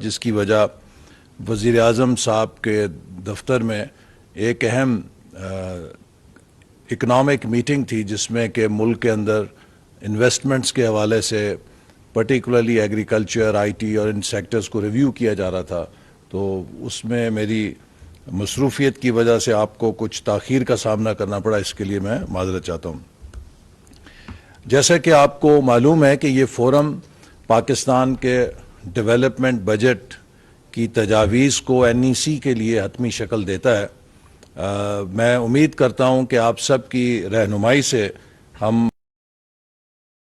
جس کی وجہ وزیر اعظم صاحب کے دفتر میں ایک اہم اکنامک میٹنگ تھی جس میں کہ ملک کے اندر انویسٹمنٹس کے حوالے سے پرٹیکولرلی ایگریکلچر آئی ٹی اور ان سیکٹرز کو ریویو کیا جا رہا تھا، تو اس میں میری مصروفیت کی وجہ سے آپ کو کچھ تاخیر کا سامنا کرنا پڑا، اس کے لیے میں معذرت چاہتا ہوں۔ جیسا کہ آپ کو معلوم ہے کہ یہ فورم پاکستان کے ڈیولپمنٹ بجٹ کی تجاویز کو این ای سی کے لیے حتمی شکل دیتا ہے۔ میں امید کرتا ہوں کہ آپ سب کی رہنمائی سے ہم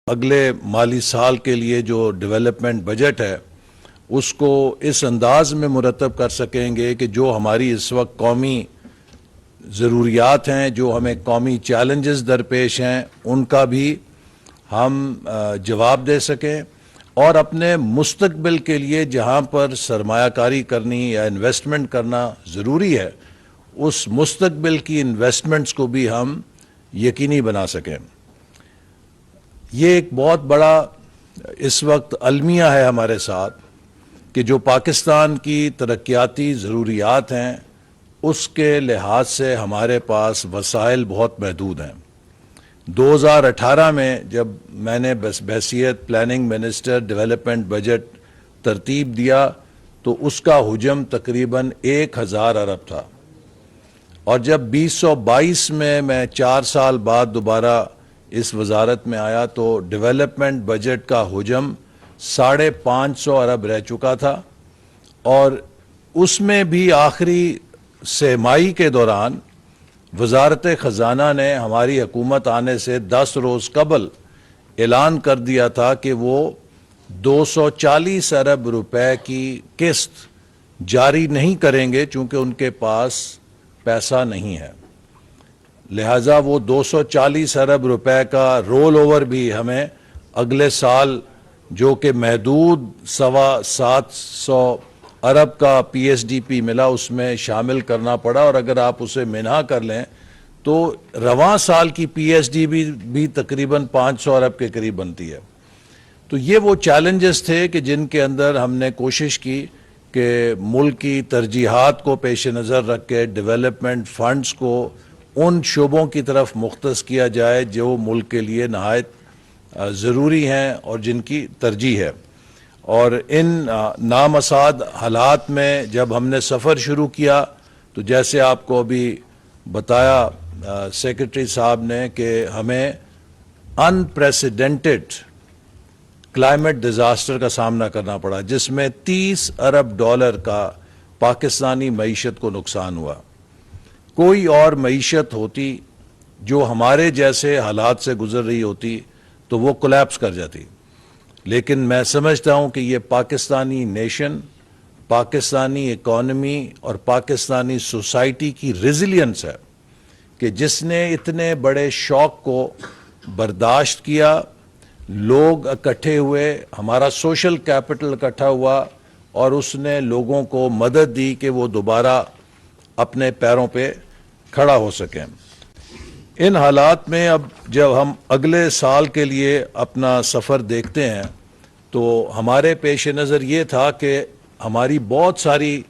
اگلے مالی سال کے لیے جو ڈیولپمنٹ بجٹ ہے اس کو اس انداز میں مرتب کر سکیں گے کہ جو ہماری اس وقت قومی ضروریات ہیں، جو ہمیں قومی چیلنجز درپیش ہیں، ان کا بھی ہم جواب دے سکیں، اور اپنے مستقبل کے لیے جہاں پر سرمایہ کاری کرنی یا انویسٹمنٹ کرنا ضروری ہے اس مستقبل کی انویسٹمنٹس کو بھی ہم یقینی بنا سکیں۔ یہ ایک بہت بڑا اس وقت المیہ ہے ہمارے ساتھ کہ جو پاکستان کی ترقیاتی ضروریات ہیں اس کے لحاظ سے ہمارے پاس وسائل بہت محدود ہیں۔ 2018 میں جب میں نے بحیثیت پلاننگ منسٹر ڈیولپمنٹ بجٹ ترتیب دیا تو اس کا حجم تقریباً 1000 ارب تھا، اور جب 2022 میں 4 سال بعد دوبارہ اس وزارت میں آیا تو ڈیولپمنٹ بجٹ کا حجم 550 ارب رہ چکا تھا، اور اس میں بھی آخری سہ ماہی کے دوران وزارت خزانہ نے ہماری حکومت آنے سے 10 روز قبل اعلان کر دیا تھا کہ وہ 240 ارب روپے کی قسط جاری نہیں کریں گے چونکہ ان کے پاس پیسہ نہیں ہے، لہٰذا وہ 240 ارب روپے کا رول اوور بھی ہمیں اگلے سال جو کہ محدود 750 ارب کا پی ایس ڈی پی ملا اس میں شامل کرنا پڑا، اور اگر آپ اسے منہا کر لیں تو رواں سال کی پی ایس ڈی بھی تقریباً 500 ارب کے قریب بنتی ہے۔ تو یہ وہ چیلنجز تھے کہ جن کے اندر ہم نے کوشش کی کہ ملک کی ترجیحات کو پیش نظر رکھ کے ڈیولپمنٹ فنڈز کو ان شعبوں کی طرف مختص کیا جائے جو ملک کے لیے نہایت ضروری ہیں اور جن کی ترجیح ہے۔ اور ان نامساعد حالات میں جب ہم نے سفر شروع کیا تو جیسے آپ کو ابھی بتایا سیکرٹری صاحب نے کہ ہمیں انپریسیڈنٹڈ کلائمیٹ ڈیزاسٹر کا سامنا کرنا پڑا جس میں 30 ارب ڈالر کا پاکستانی معیشت کو نقصان ہوا۔ کوئی اور معیشت ہوتی جو ہمارے جیسے حالات سے گزر رہی ہوتی تو وہ کولیپس کر جاتی، لیکن میں سمجھتا ہوں کہ یہ پاکستانی نیشن، پاکستانی اکانومی اور پاکستانی سوسائٹی کی ریزیلینس ہے کہ جس نے اتنے بڑے شوق کو برداشت کیا، لوگ اکٹھے ہوئے، ہمارا سوشل کیپٹل اکٹھا ہوا اور اس نے لوگوں کو مدد دی کہ وہ دوبارہ اپنے پیروں پہ کھڑا ہو سکیں۔ ان حالات میں اب جب ہم اگلے سال کے لیے اپنا سفر دیکھتے ہیں تو ہمارے پیش نظر یہ تھا کہ ہماری بہت ساری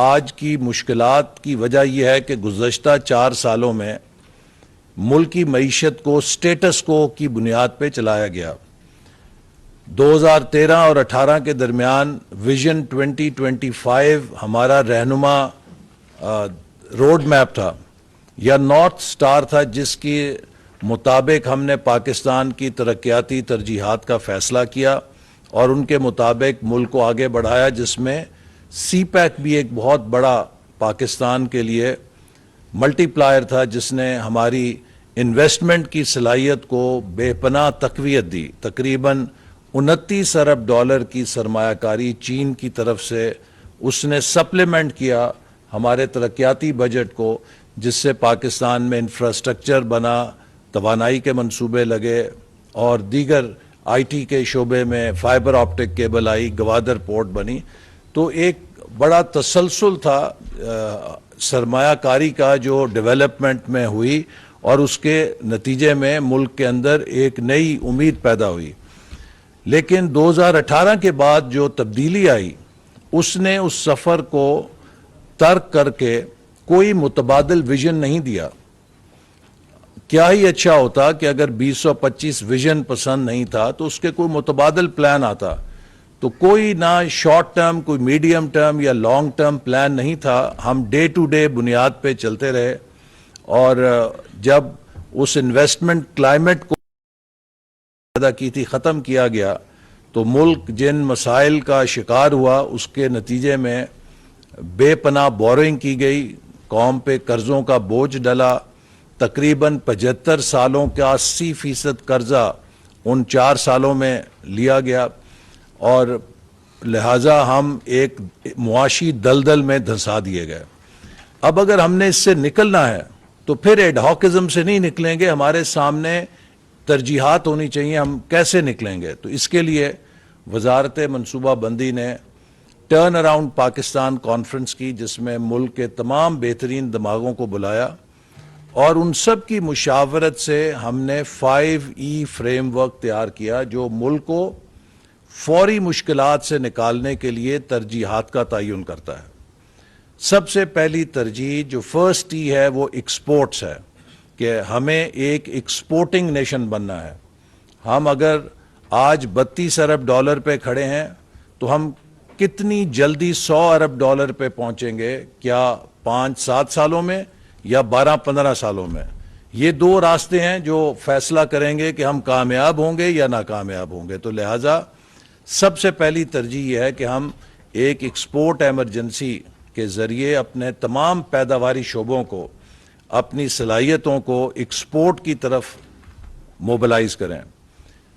آج کی مشکلات کی وجہ یہ ہے کہ گزشتہ 4 سالوں میں ملک کی معیشت کو سٹیٹس کو کی بنیاد پہ چلایا گیا۔ 2013 اور 18 کے درمیان ویژن 2025 ہمارا رہنما روڈ میپ تھا یا نارتھ سٹار تھا، جس کے مطابق ہم نے پاکستان کی ترقیاتی ترجیحات کا فیصلہ کیا اور ان کے مطابق ملک کو آگے بڑھایا، جس میں سی پیک بھی ایک بہت بڑا پاکستان کے لیے ملٹی پلائر تھا جس نے ہماری انویسٹمنٹ کی صلاحیت کو بے پناہ تقویت دی۔ تقریباً 29 ارب ڈالر کی سرمایہ کاری چین کی طرف سے اس نے سپلیمنٹ کیا ہمارے ترقیاتی بجٹ کو، جس سے پاکستان میں انفراسٹرکچر بنا، توانائی کے منصوبے لگے اور دیگر آئی ٹی کے شعبے میں فائبر آپٹک کیبل آئی، گوادر پورٹ بنی۔ تو ایک بڑا تسلسل تھا سرمایہ کاری کا جو ڈیولپمنٹ میں ہوئی اور اس کے نتیجے میں ملک کے اندر ایک نئی امید پیدا ہوئی۔ لیکن 2018 کے بعد جو تبدیلی آئی اس نے اس سفر کو ترک کر کے کوئی متبادل ویژن نہیں دیا. کیا ہی اچھا ہوتا کہ اگر 2025 ویژن پسند نہیں تھا تو اس کے کوئی متبادل پلان آتا. تو کوئی نہ شارٹ ٹرم، کوئی میڈیم ٹرم یا لانگ ٹرم پلان نہیں تھا. ہم ڈے ٹو ڈے بنیاد پہ چلتے رہے، اور جب اس انویسٹمنٹ کلائمیٹ کو پیدا کی تھی ختم کیا گیا تو ملک جن مسائل کا شکار ہوا اس کے نتیجے میں بے پناہ بورنگ کی گئی، قوم پہ قرضوں کا بوجھ ڈلا. تقریباً 75 سالوں کا 80% قرضہ ان 4 سالوں میں لیا گیا، اور لہٰذا ہم ایک معاشی دلدل میں دھنسا دیے گئے. اب اگر ہم نے اس سے نکلنا ہے تو پھر ایڈ ہاکزم سے نہیں نکلیں گے، ہمارے سامنے ترجیحات ہونی چاہیے. ہم کیسے نکلیں گے؟ تو اس کے لیے وزارت منصوبہ بندی نے ٹرن اراؤنڈ پاکستان کانفرنس کی، جس میں ملک کے تمام بہترین دماغوں کو بلایا، اور ان سب کی مشاورت سے ہم نے 5E فریم ورک تیار کیا جو ملک کو فوری مشکلات سے نکالنے کے لیے ترجیحات کا تعین کرتا ہے. سب سے پہلی ترجیح جو فرسٹ ای ہے وہ ایکسپورٹس ہے، کہ ہمیں ایک ایکسپورٹنگ نیشن بننا ہے. ہم اگر آج 32 ارب ڈالر پہ کھڑے ہیں تو ہم کتنی جلدی 100 ارب ڈالر پہ پہنچیں گے؟ کیا 5-7 سالوں میں یا 12-15 سالوں میں؟ یہ 2 راستے ہیں جو فیصلہ کریں گے کہ ہم کامیاب ہوں گے یا ناکامیاب ہوں گے. تو لہٰذا سب سے پہلی ترجیح یہ ہے کہ ہم ایک ایکسپورٹ ایمرجنسی کے ذریعے اپنے تمام پیداواری شعبوں کو، اپنی صلاحیتوں کو ایکسپورٹ کی طرف موبلائز کریں.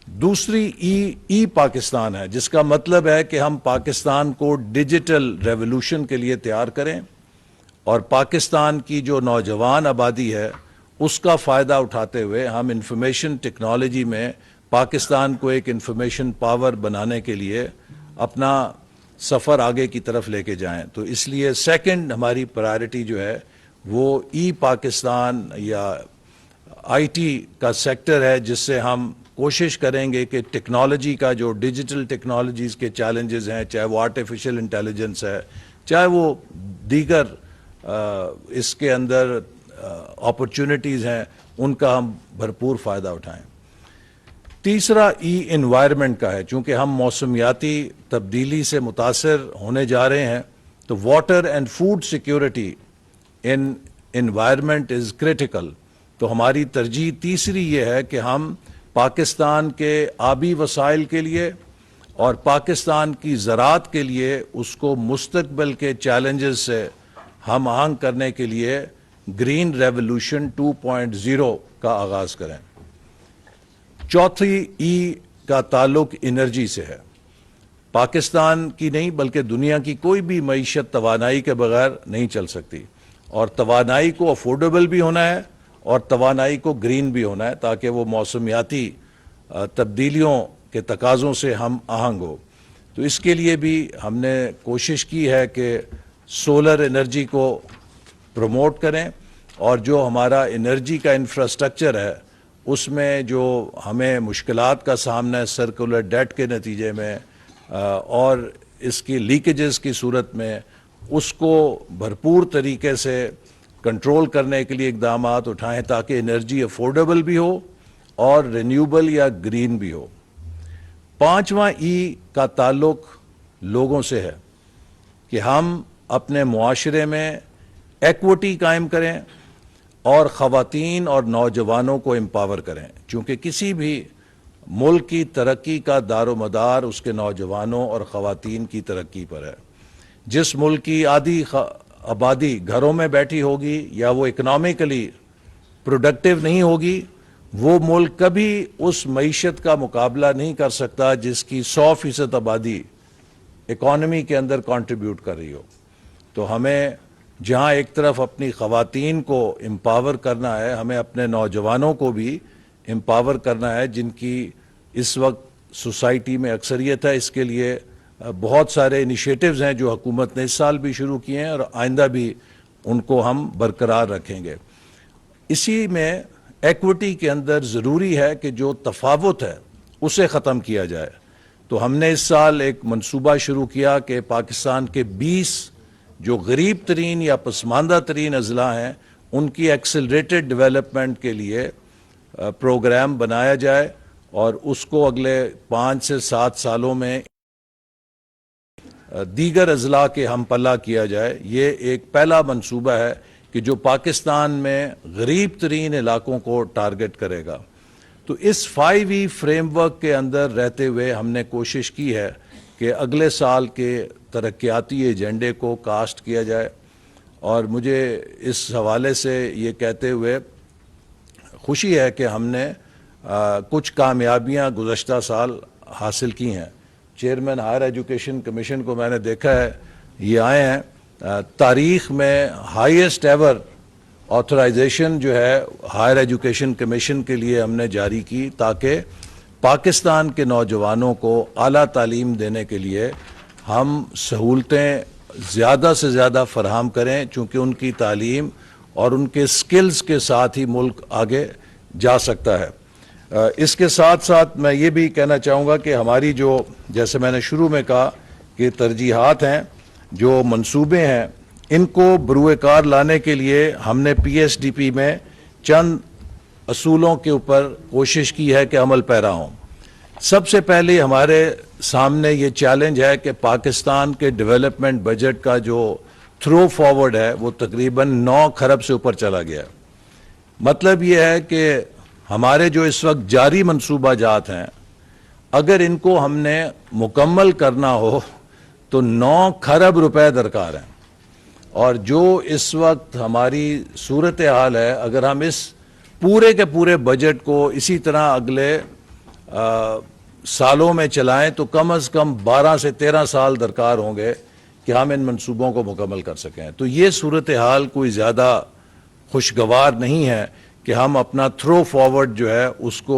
دوسری ای پاکستان ہے، جس کا مطلب ہے کہ ہم پاکستان کو ڈیجیٹل ریولوشن کے لیے تیار کریں، اور پاکستان کی جو نوجوان آبادی ہے اس کا فائدہ اٹھاتے ہوئے ہم انفارمیشن ٹیکنالوجی میں پاکستان کو ایک انفارمیشن پاور بنانے کے لیے اپنا سفر آگے کی طرف لے کے جائیں. تو اس لیے سیکنڈ ہماری پرائرٹی جو ہے وہ ای پاکستان یا آئی ٹی کا سیکٹر ہے، جس سے ہم کوشش کریں گے کہ ٹیکنالوجی کا جو ڈیجیٹل ٹیکنالوجیز کے چیلنجز ہیں، چاہے وہ آرٹیفیشل انٹیلیجنس ہے، چاہے وہ دیگر اس کے اندر اپرچونٹیز ہیں، ان کا ہم بھرپور فائدہ اٹھائیں. تیسرا ای انوائرمنٹ کا ہے. چونکہ ہم موسمیاتی تبدیلی سے متاثر ہونے جا رہے ہیں تو water and food security in environment is critical. تو ہماری ترجیح تیسری یہ ہے کہ ہم پاکستان کے آبی وسائل کے لیے اور پاکستان کی زراعت کے لیے اس کو مستقبل کے چیلنجز سے ہم آہنگ کرنے کے لیے گرین ریولوشن 2.0 کا آغاز کریں. چوتھی ای کا تعلق انرجی سے ہے. پاکستان کی نہیں بلکہ دنیا کی کوئی بھی معیشت توانائی کے بغیر نہیں چل سکتی، اور توانائی کو افورڈیبل بھی ہونا ہے اور توانائی کو گرین بھی ہونا ہے، تاکہ وہ موسمیاتی تبدیلیوں کے تقاضوں سے ہم آہنگ ہو. تو اس کے لیے بھی ہم نے کوشش کی ہے کہ سولر انرجی کو پروموٹ کریں، اور جو ہمارا انرجی کا انفراسٹرکچر ہے اس میں جو ہمیں مشکلات کا سامنا ہے سرکولر ڈیٹ کے نتیجے میں اور اس کی لیکیجز کی صورت میں، اس کو بھرپور طریقے سے کنٹرول کرنے کے لیے اقدامات اٹھائیں تاکہ انرجی افورڈیبل بھی ہو اور رینیوبل یا گرین بھی ہو. پانچواں ای کا تعلق لوگوں سے ہے کہ ہم اپنے معاشرے میں ایکوٹی قائم کریں اور خواتین اور نوجوانوں کو امپاور کریں. چونکہ کسی بھی ملک کی ترقی کا دار و مدار اس کے نوجوانوں اور خواتین کی ترقی پر ہے. جس ملک کی آدھی آبادی گھروں میں بیٹھی ہوگی یا وہ اکنامکلی پروڈکٹیو نہیں ہوگی، وہ ملک کبھی اس معیشت کا مقابلہ نہیں کر سکتا جس کی 100% آبادی اکانومی کے اندر کنٹریبیوٹ کر رہی ہو. تو ہمیں جہاں ایک طرف اپنی خواتین کو امپاور کرنا ہے، ہمیں اپنے نوجوانوں کو بھی امپاور کرنا ہے جن کی اس وقت سوسائٹی میں اکثریت ہے. اس کے لیے بہت سارے انیشیٹوز ہیں جو حکومت نے اس سال بھی شروع کیے ہیں اور آئندہ بھی ان کو ہم برقرار رکھیں گے. اسی میں ایکوٹی کے اندر ضروری ہے کہ جو تفاوت ہے اسے ختم کیا جائے. تو ہم نے اس سال ایک منصوبہ شروع کیا کہ پاکستان کے 20 جو غریب ترین یا پسماندہ ترین اضلاع ہیں ان کی ایکسلریٹڈ ڈیولپمنٹ کے لیے پروگرام بنایا جائے اور اس کو اگلے 5 سے 7 سالوں میں دیگر اضلاع کے ہم پلہ کیا جائے. یہ ایک پہلا منصوبہ ہے کہ جو پاکستان میں غریب ترین علاقوں کو ٹارگٹ کرے گا. تو اس 5E فریم ورک کے اندر رہتے ہوئے ہم نے کوشش کی ہے کہ اگلے سال کے ترقیاتی ایجنڈے کو کاسٹ کیا جائے. اور مجھے اس حوالے سے یہ کہتے ہوئے خوشی ہے کہ ہم نے کچھ کامیابیاں گزشتہ سال حاصل کی ہیں. چیئرمین ہائر ایجوکیشن کمیشن کو میں نے دیکھا ہے، یہ آئے ہیں، تاریخ میں ہائیسٹ ایور آتھرائزیشن جو ہے ہائر ایجوکیشن کمیشن کے لیے ہم نے جاری کی تاکہ پاکستان کے نوجوانوں کو اعلیٰ تعلیم دینے کے لیے ہم سہولتیں زیادہ سے زیادہ فراہم کریں، چونکہ ان کی تعلیم اور ان کے سکلز کے ساتھ ہی ملک آگے جا سکتا ہے. اس کے ساتھ ساتھ میں یہ بھی کہنا چاہوں گا کہ ہماری جو جیسے میں نے شروع میں کہا کہ ترجیحات ہیں، جو منصوبے ہیں، ان کو بروئے کار لانے کے لیے ہم نے PSDP میں چند اصولوں کے اوپر کوشش کی ہے کہ عمل پیرا ہوں. سب سے پہلے ہمارے سامنے یہ چیلنج ہے کہ پاکستان کے ڈیولپمنٹ بجٹ کا جو تھرو فارورڈ ہے وہ تقریباً 9 کھرب سے اوپر چلا گیا. مطلب یہ ہے کہ ہمارے جو اس وقت جاری منصوبہ جات ہیں، اگر ان کو ہم نے مکمل کرنا ہو تو 9 کھرب روپے درکار ہیں. اور جو اس وقت ہماری صورتحال ہے، اگر ہم اس پورے کے پورے بجٹ کو اسی طرح اگلے سالوں میں چلائیں تو کم از کم 12 سے 13 سال درکار ہوں گے کہ ہم ان منصوبوں کو مکمل کر سکیں. تو یہ صورتحال کوئی زیادہ خوشگوار نہیں ہے کہ ہم اپنا تھرو فارورڈ جو ہے اس کو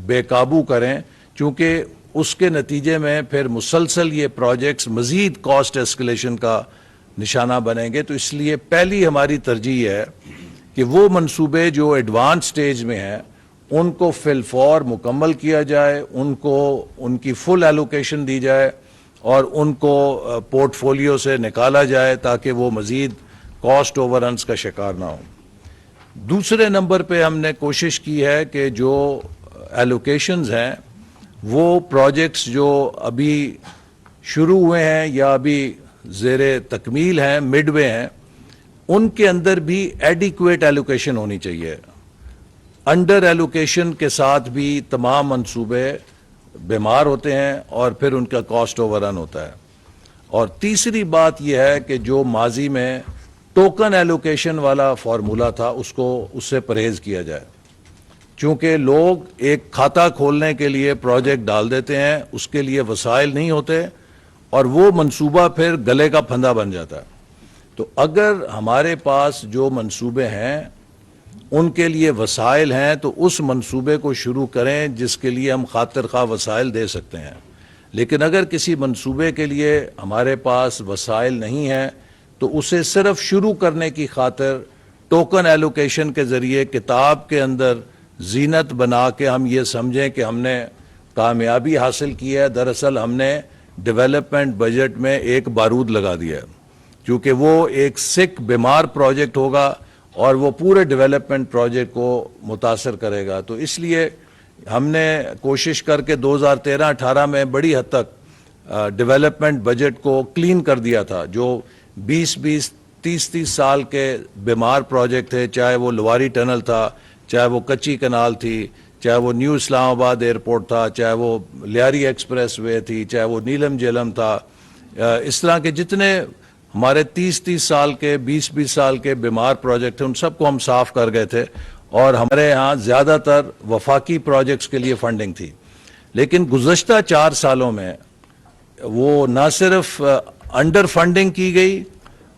بے قابو کریں، چونکہ اس کے نتیجے میں پھر مسلسل یہ پروجیکٹس مزید کاسٹ ایسکیلیشن کا نشانہ بنیں گے. تو اس لیے پہلی ہماری ترجیح ہے کہ وہ منصوبے جو ایڈوانس سٹیج میں ہیں ان کو فی الفور مکمل کیا جائے، ان کو ان کی فل ایلوکیشن دی جائے اور ان کو پورٹ فولیو سے نکالا جائے تاکہ وہ مزید کاسٹ اوور رنز کا شکار نہ ہوں. دوسرے نمبر پہ ہم نے کوشش کی ہے کہ جو ایلوکیشنز ہیں وہ پروجیکٹس جو ابھی شروع ہوئے ہیں یا ابھی زیر تکمیل ہیں، مڈ وے ہیں، ان کے اندر بھی ایڈیکویٹ ایلوکیشن ہونی چاہیے. انڈر ایلوکیشن کے ساتھ بھی تمام منصوبے بیمار ہوتے ہیں اور پھر ان کا کاسٹ اوور رن ہوتا ہے. اور تیسری بات یہ ہے کہ جو ماضی میں ٹوکن ایلوکیشن والا فارمولا تھا اس سے پرہیز کیا جائے، چونکہ لوگ ایک کھاتہ کھولنے کے لیے پروجیکٹ ڈال دیتے ہیں، اس کے لیے وسائل نہیں ہوتے اور وہ منصوبہ پھر گلے کا پھندا بن جاتا ہے. تو اگر ہمارے پاس جو منصوبے ہیں ان کے لیے وسائل ہیں تو اس منصوبے کو شروع کریں جس کے لیے ہم خاطر خواہ وسائل دے سکتے ہیں. لیکن اگر کسی منصوبے کے لیے ہمارے پاس وسائل نہیں ہیں تو اسے صرف شروع کرنے کی خاطر ٹوکن ایلوکیشن کے ذریعے کتاب کے اندر زینت بنا کے ہم یہ سمجھیں کہ ہم نے کامیابی حاصل کی ہے، دراصل ہم نے ڈیولپمنٹ بجٹ میں ایک بارود لگا دیا ہے، کیونکہ وہ ایک سک بیمار پروجیکٹ ہوگا اور وہ پورے ڈیولپمنٹ پروجیکٹ کو متاثر کرے گا. تو اس لیے ہم نے کوشش کر کے 2013-18 میں بڑی حد تک ڈیولپمنٹ بجٹ کو کلین کر دیا تھا. جو 20-20 30-30 سال کے بیمار پروجیکٹ تھے، چاہے وہ لواری ٹنل تھا، چاہے وہ کچی کنال تھی، چاہے وہ نیو اسلام آباد ایئرپورٹ تھا، چاہے وہ لیاری ایکسپریس وے تھی، چاہے وہ نیلم جیلم تھا، اس طرح کے جتنے ہمارے 30-30 سال کے 20-20 سال کے بیمار پروجیکٹ تھے ان سب کو ہم صاف کر گئے تھے. اور ہمارے ہاں زیادہ تر وفاقی پروجیکٹس کے لیے فنڈنگ تھی. لیکن گزشتہ 4 سالوں میں وہ نہ صرف انڈر فنڈنگ کی گئی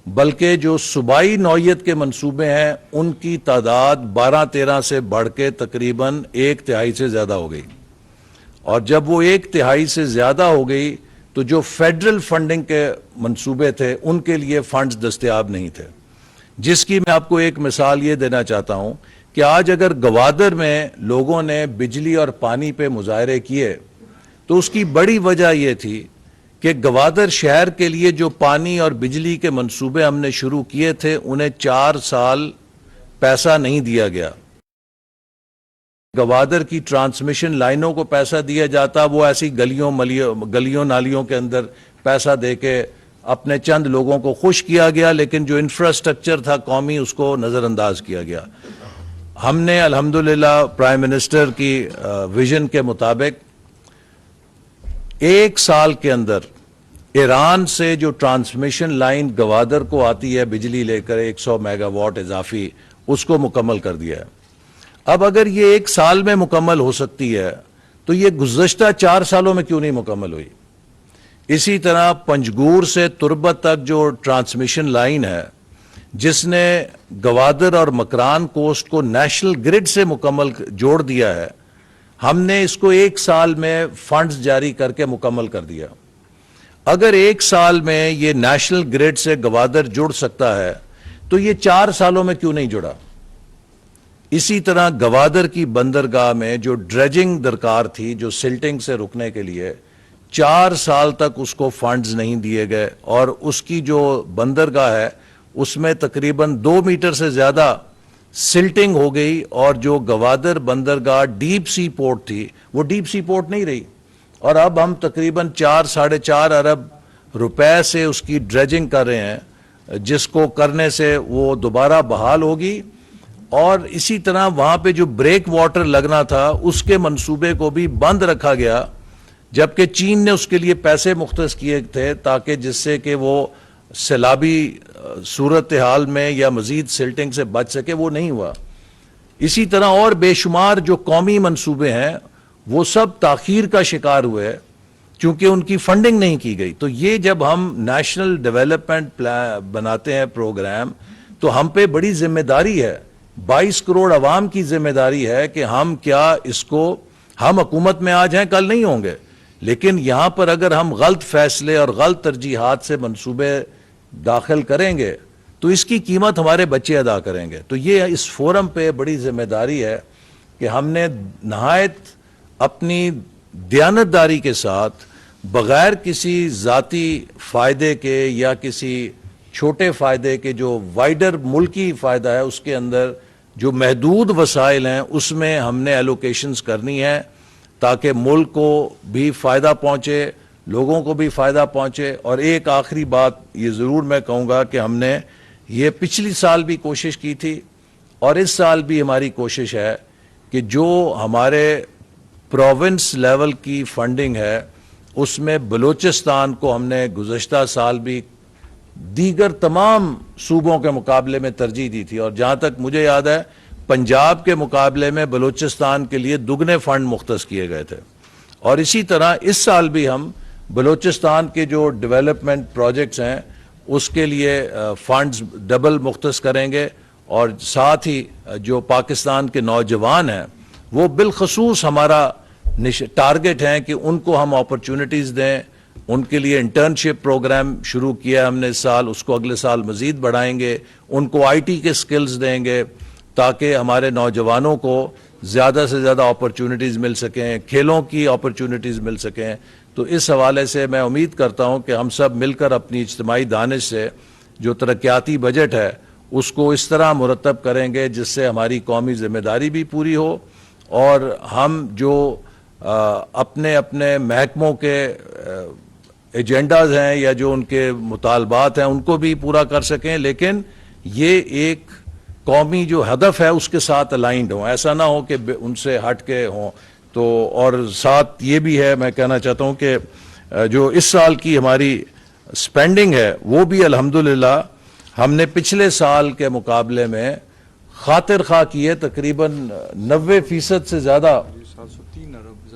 بلکہ جو صوبائی نوعیت کے منصوبے ہیں ان کی تعداد 12-13 سے بڑھ کے تقریباً 1/3 سے زیادہ ہو گئی. اور جب وہ 1/3 سے زیادہ ہو گئی تو جو فیڈرل فنڈنگ کے منصوبے تھے ان کے لیے فنڈز دستیاب نہیں تھے، جس کی میں آپ کو ایک مثال یہ دینا چاہتا ہوں کہ آج اگر گوادر میں لوگوں نے بجلی اور پانی پہ مظاہرے کیے تو اس کی بڑی وجہ یہ تھی کہ گوادر شہر کے لیے جو پانی اور بجلی کے منصوبے ہم نے شروع کیے تھے انہیں 4 سال پیسہ نہیں دیا گیا. گوادر کی ٹرانسمیشن لائنوں کو پیسہ دیا جاتا, وہ ایسی گلیوں نالیوں کے اندر پیسہ دے کے اپنے چند لوگوں کو خوش کیا گیا, لیکن جو انفراسٹرکچر تھا قومی اس کو نظر انداز کیا گیا. ہم نے الحمدللہ پرائم منسٹر کی ویژن کے مطابق 1 سال کے اندر ایران سے جو ٹرانسمیشن لائن گوادر کو آتی ہے بجلی لے کر 100 میگا واٹ اضافی, اس کو مکمل کر دیا ہے. اب اگر یہ 1 سال میں مکمل ہو سکتی ہے تو یہ گزشتہ 4 سالوں میں کیوں نہیں مکمل ہوئی؟ اسی طرح پنجگور سے تربت تک جو ٹرانسمیشن لائن ہے جس نے گوادر اور مکران کوسٹ کو نیشنل گرڈ سے مکمل جوڑ دیا ہے, ہم نے اس کو 1 سال میں فنڈز جاری کر کے مکمل کر دیا. اگر 1 سال میں یہ نیشنل گرڈ سے گوادر جڑ سکتا ہے تو یہ 4 سالوں میں کیوں نہیں جڑا؟ اسی طرح گوادر کی بندرگاہ میں جو ڈریجنگ درکار تھی, جو سلٹنگ سے رکنے کے لیے 4 سال تک اس کو فنڈز نہیں دیے گئے, اور اس کی جو بندرگاہ ہے اس میں تقریباً 2 میٹر سے زیادہ سلٹنگ ہو گئی, اور جو گوادر بندرگاہ ڈیپ سی پورٹ تھی وہ ڈیپ سی پورٹ نہیں رہی, اور اب ہم تقریباً 4-4.5 ارب روپے سے اس کی ڈریجنگ کر رہے ہیں, جس کو کرنے سے وہ دوبارہ بحال ہوگی. اور اسی طرح وہاں پہ جو بریک واٹر لگنا تھا اس کے منصوبے کو بھی بند رکھا گیا, جبکہ چین نے اس کے لیے پیسے مختص کیے تھے تاکہ جس سے کہ وہ سیلابی صورتحال میں یا مزید سلٹنگ سے بچ سکے, وہ نہیں ہوا. اسی طرح اور بے شمار جو قومی منصوبے ہیں وہ سب تاخیر کا شکار ہوئے کیونکہ ان کی فنڈنگ نہیں کی گئی. تو یہ جب ہم نیشنل ڈیولپمنٹ بناتے ہیں پروگرام, تو ہم پہ بڑی ذمہ داری ہے, 22 کروڑ عوام کی ذمہ داری ہے کہ ہم کیا اس کو, ہم حکومت میں آج ہیں کل نہیں ہوں گے, لیکن یہاں پر اگر ہم غلط فیصلے اور غلط ترجیحات سے منصوبے داخل کریں گے تو اس کی قیمت ہمارے بچے ادا کریں گے. تو یہ اس فورم پہ بڑی ذمہ داری ہے کہ ہم نے نہایت اپنی دیانتداری کے ساتھ بغیر کسی ذاتی فائدے کے یا کسی چھوٹے فائدے کے, جو وائڈر ملکی فائدہ ہے اس کے اندر جو محدود وسائل ہیں اس میں ہم نے ایلوکیشنز کرنی ہے تاکہ ملک کو بھی فائدہ پہنچے, لوگوں کو بھی فائدہ پہنچے. اور ایک آخری بات یہ ضرور میں کہوں گا کہ ہم نے یہ پچھلی سال بھی کوشش کی تھی اور اس سال بھی ہماری کوشش ہے کہ جو ہمارے پروونس لیول کی فنڈنگ ہے اس میں بلوچستان کو ہم نے گزشتہ سال بھی دیگر تمام صوبوں کے مقابلے میں ترجیح دی تھی, اور جہاں تک مجھے یاد ہے پنجاب کے مقابلے میں بلوچستان کے لیے دگنے فنڈ مختص کیے گئے تھے. اور اسی طرح اس سال بھی ہم بلوچستان کے جو ڈیولپمنٹ پروجیکٹس ہیں اس کے لیے فنڈز ڈبل مختص کریں گے, اور ساتھ ہی جو پاکستان کے نوجوان ہیں وہ بالخصوص ہمارا ٹارگٹ ہیں کہ ان کو ہم اپرچونٹیز دیں. ان کے لیے انٹرنشپ پروگرام شروع کیا ہم نے اس سال, اس کو اگلے سال مزید بڑھائیں گے. ان کو آئی ٹی کے سکلز دیں گے تاکہ ہمارے نوجوانوں کو زیادہ سے زیادہ اپرچونٹیز مل سکیں, کھیلوں کی اپرچونٹیز مل سکیں. تو اس حوالے سے میں امید کرتا ہوں کہ ہم سب مل کر اپنی اجتماعی دانش سے جو ترقیاتی بجٹ ہے اس کو اس طرح مرتب کریں گے جس سے ہماری قومی ذمہ داری بھی پوری ہو, اور ہم جو اپنے اپنے محکموں کے ایجنڈاز ہیں یا جو ان کے مطالبات ہیں ان کو بھی پورا کر سکیں, لیکن یہ ایک قومی جو ہدف ہے اس کے ساتھ الائنڈ ہوں, ایسا نہ ہو کہ ان سے ہٹ کے ہوں. تو اور ساتھ یہ بھی ہے, میں کہنا چاہتا ہوں کہ جو اس سال کی ہماری سپینڈنگ ہے وہ بھی الحمدللہ ہم نے پچھلے سال کے مقابلے میں خاطر خواہ کی ہے, تقریباً 90% سے زیادہ, 703 ارب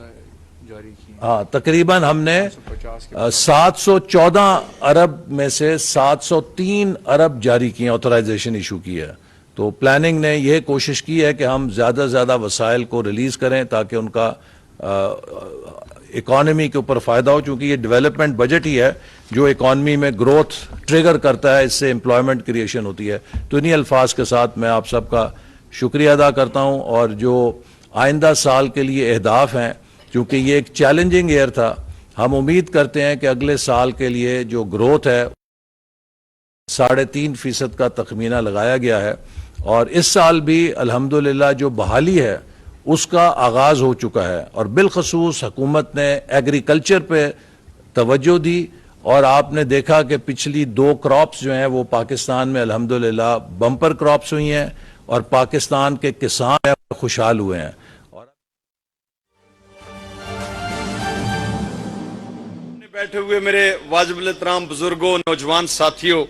جاری کی. ہاں تقریباً ہم نے 714 ارب میں سے 703 ارب جاری کی, آتھورائزیشن ایشو کی ہے. تو پلاننگ نے یہ کوشش کی ہے کہ ہم زیادہ سے زیادہ وسائل کو ریلیز کریں تاکہ ان کا اکانومی کے اوپر فائدہ ہو, چونکہ یہ ڈیولپمنٹ بجٹ ہی ہے جو اکانومی میں گروتھ ٹریگر کرتا ہے, اس سے امپلائمنٹ کریشن ہوتی ہے. تو انہی الفاظ کے ساتھ میں آپ سب کا شکریہ ادا کرتا ہوں, اور جو آئندہ سال کے لیے اہداف ہیں چونکہ یہ ایک چیلنجنگ ایئر تھا. ہم امید کرتے ہیں کہ اگلے سال کے لیے جو گروتھ ہے 3.5% کا تخمینہ لگایا گیا ہے, اور اس سال بھی الحمدللہ جو بحالی ہے اس کا آغاز ہو چکا ہے, اور بالخصوص حکومت نے ایگریکلچر پہ توجہ دی, اور آپ نے دیکھا کہ پچھلی 2 کراپس جو ہیں وہ پاکستان میں الحمدللہ بمپر کراپس ہوئی ہیں, اور پاکستان کے کسان خوشحال ہوئے ہیں. بیٹھے ہوئے میرے واجب الاحترام بزرگوں, نوجوان ساتھیوں,